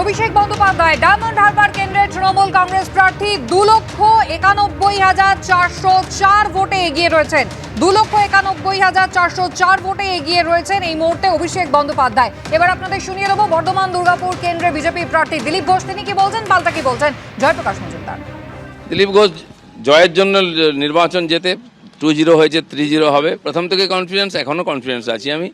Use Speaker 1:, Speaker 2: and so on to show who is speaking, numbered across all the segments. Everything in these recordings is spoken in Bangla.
Speaker 1: অভিষেক বন্দ্যোপাধ্যায় ডায়মন্ড হারবার কেন্দ্রের তৃণমূল কংগ্রেস প্রার্থী 2,91,404 ভোটে এগিয়ে রয়েছেন। 2,91,404 ভোটে এগিয়ে রয়েছেন এই মুহূর্তে অভিষেক বন্দ্যোপাধ্যায়। এবার আপনাদের শুনিয়ে দেবো বর্ধমান দুর্গাপুর কেন্দ্রে বিজেপি প্রার্থী দিলীপ ঘোষ, তিনি কি বলছেন, পাল্টা কি বলছেন জয়প্রকাশ মজুমদার।
Speaker 2: দিলীপ ঘোষ জয়ের জন্য নির্বাচন যেতে 2-0 হয়েছে, 3-0 হবে। প্রথম থেকে কনফিডেন্স, এখনো কনফিডেন্স আছি আমি।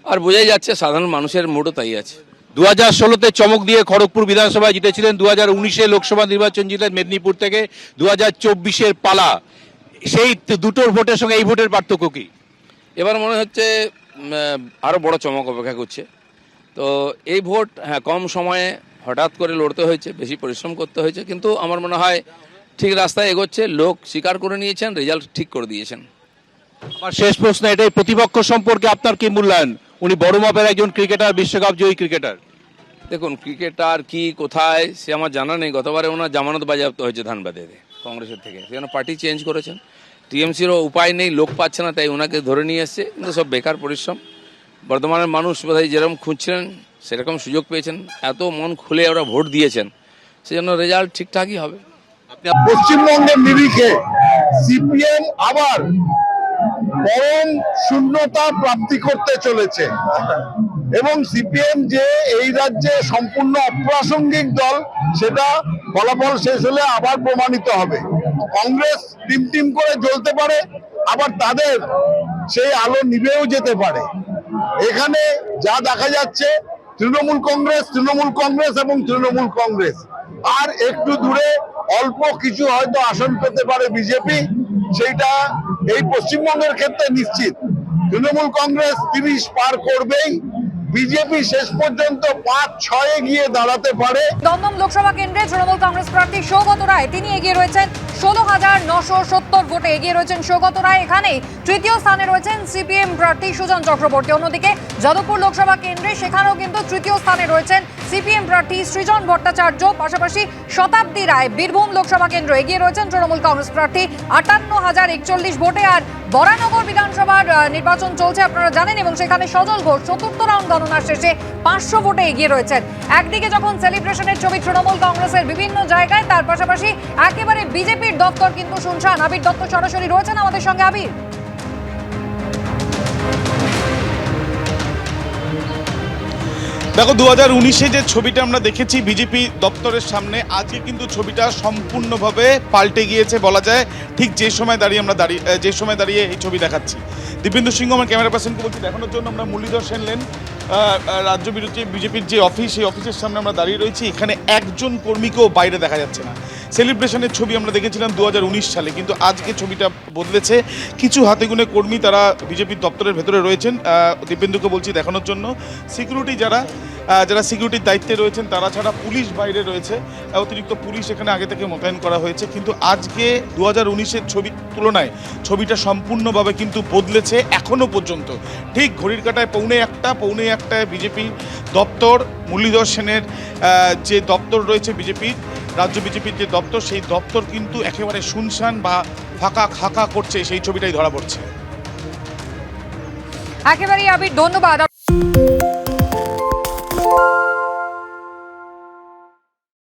Speaker 2: আর বোঝাই যাচ্ছে সাধারণ মানুষের মুডও তাই আছে।
Speaker 3: 2016-তে চমক দিয়ে খড়গপুর বিধানসভায় জিতেছিলেন, 2019-এ লোকসভা নির্বাচন জিতলেন মেদিনীপুর থেকে, 2024-এর পালা। সেই দুটোর ভোটের সঙ্গে এই ভোটের পার্থক্য কি?
Speaker 2: এবার মনে হচ্ছে আরও বড় চমক অপেক্ষা করছে। তো এই ভোট কম সময়ে হঠাৎ করে লড়তে হয়েছে, বেশি পরিশ্রম করতে হয়েছে, কিন্তু আমার মনে হয় ঠিক রাস্তায় এগোচ্ছে। লোক স্বীকার করে নিয়েছেন, রেজাল্ট ঠিক করে দিয়েছেন।
Speaker 3: আমার শেষ প্রশ্ন এটাই, প্রতিপক্ষ সম্পর্কে আপনার কি মূল্যায়ন? উনি বড় মাপের একজন ক্রিকেটার, বিশ্বকাপ জয়ী ক্রিকেটার।
Speaker 2: দেখুন, ক্রিকেটার কি কোথায় সে আমার জানা নেই। গতবারে ওনার জামানত বাজেয়াপ্ত হয়েছে ধানবাদে কংগ্রেসের থেকে, সেজন্য পার্টি চেঞ্জ করেছেন। টিএমসিরও উপায় নেই, লোক পাচ্ছে না, তাই ওনাকে ধরে নিয়ে এসছে। কিন্তু সব বেকার পরিশ্রম। বর্ধমানের মানুষ বোধহয় যেরকম খুঁজছিলেন সেরকম সুযোগ পেয়েছেন, এত মন খুলে ওরা ভোট দিয়েছেন, সেজন্য রেজাল্ট ঠিকঠাকই হবে।
Speaker 4: পশ্চিমবঙ্গের নিরিখে সিপিএম আবার পরম শূন্যতা প্রাপ্তি করতে চলেছে এবং সিপিএম যে এই রাজ্যে সম্পূর্ণ অপ্রাসঙ্গিক দল, সেটা ফলাফল শেষ হলে আবার প্রমাণিত হবে। কংগ্রেস টিম করে জ্বলতে পারে, আবার তাদের সেই আলো নিভেও যেতে পারে। এখানে যা দেখা যাচ্ছে তৃণমূল কংগ্রেস এবং তৃণমূল কংগ্রেস। আর একটু দূরে অল্প কিছু হয়তো আসন পেতে পারে বিজেপি, সেইটা এই পশ্চিমবঙ্গের ক্ষেত্রে নিশ্চিত। তৃণমূল কংগ্রেস 30 পার করবেই, বিজেপি শেষ পর্যন্ত 5-6-এ গিয়ে দাঁড়াতে পারে।
Speaker 1: দমদম লোকসভা কেন্দ্রে তৃণমূল কংগ্রেস প্রার্থী সৌগত রায়, তিনি এগিয়ে রয়েছেন 16,970 ভোটে এগিয়ে রয়েছেন সৌগত রায়। এখানে তৃতীয় স্থানে রয়েছেন সিপিএম প্রার্থী সুজন চক্রবর্তী। অন্যদিকে যাদবপুর লোকসভা কেন্দ্রে সেখানেও কিন্তু তৃতীয় স্থানে রয়েছেন সিপিএম প্রার্থী সৃজন ভট্টাচার্য। পাশাপাশি শতাব্দী রায় বীরভূম লোকসভা কেন্দ্র এগিয়ে রয়েছেন তৃণমূল কংগ্রেস প্রার্থী 58,041 ভোটে। আর বরানগর বিধানসভার নির্বাচন চলছে আপনারা জানেন, এবং সেখানে সজল ঘোষ চতুর্থ রাউন্ড গণনার শেষে 500 ভোটে এগিয়ে রয়েছেন। একদিকে যখন সেলিব্রেশনের ছবি তৃণমূল কংগ্রেসের বিভিন্ন জায়গায়, তার পাশাপাশি একেবারে বিজেপির দপ্তর কিন্তু শুনশান। আবির দত্ত সরাসরি রয়েছেন আমাদের সঙ্গে। আবির,
Speaker 5: দেখো, 2019-এ যে ছবিটা আমরা দেখেছি বিজেপি দপ্তরের সামনে, আজকে কিন্তু ছবিটা সম্পূর্ণভাবে পাল্টে গিয়েছে বলা যায়। ঠিক যে সময় দাঁড়িয়ে এই ছবি দেখাচ্ছি। দীপেন্দু সিংহ আমার ক্যামেরা পার্সনকে বলছি দেখানোর জন্য। আমরা মুরলীধর সেন লেন রাজ্য বিজেপির যে অফিস, সেই অফিসের সামনে আমরা দাঁড়িয়ে রয়েছি। এখানে একজন কর্মীকেও বাইরে দেখা যাচ্ছে না। সেলিব্রেশনের ছবি আমরা দেখেছিলাম 2019 সালে, কিন্তু আজকে ছবিটা বদলেছে। কিছু হাতে গুনে কর্মী তারা বিজেপির দপ্তরের ভেতরে রয়েছেন। দীপেন্দুকে বলছি দেখানোর জন্য। সিকিউরিটি যারা সিকিউরিটির দায়িত্বে রয়েছেন তারা ছাড়া পুলিশ বাইরে রয়েছে, অতিরিক্ত পুলিশ এখানে আগে থেকে মোতায়েন করা হয়েছে। কিন্তু আজকে 2019-এর ছবির তুলনায় ছবিটা সম্পূর্ণভাবে কিন্তু বদলেছে। এখনও পর্যন্ত ঠিক ঘড়ির কাঁটায় পৌনে একটায় বিজেপি দপ্তর, মুরলীধর সেনের যে দপ্তর রয়েছে বিজেপির, রাজ্য বিজেপির যে দপ্তর, সেই দপ্তর কিন্তু একেবারে শুনশান বা ফাঁকা খাকা করছে, সেই ছবিটাই ধরা পড়ছে।
Speaker 1: একেবারেই আবির, ধন্যবাদ।